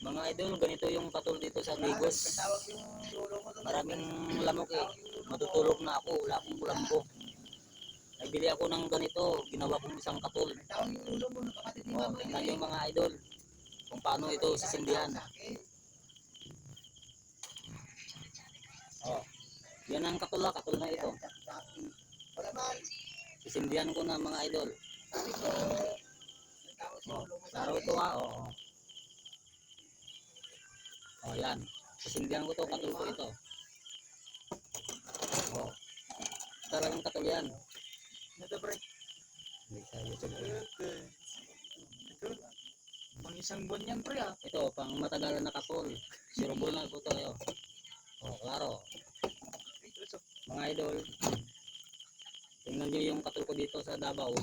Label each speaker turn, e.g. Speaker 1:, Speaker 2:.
Speaker 1: Mga idol, ganito yung katol dito sa Bigos. Maraming lamok eh. Matutulog na ako, wala akong kulambo. Nagbili ako ng ganito, ginawa kong isang katol. O, tingnan nyo mga idol, kung paano ito sisindihan. O, yan ang katol na ito. Sisindihan ko na mga idol. O, laro ito ha, o. O, yan. Sisindihan ko to, katol ko ito. O, talagang katol yan.
Speaker 2: Pang isang buwan yan pre ah.
Speaker 1: Ito, pang matagalan na katol. Sirubol na ito tayo. O, klaro. Mga idol, tingnan nyo yung katol ko dito sa Davao.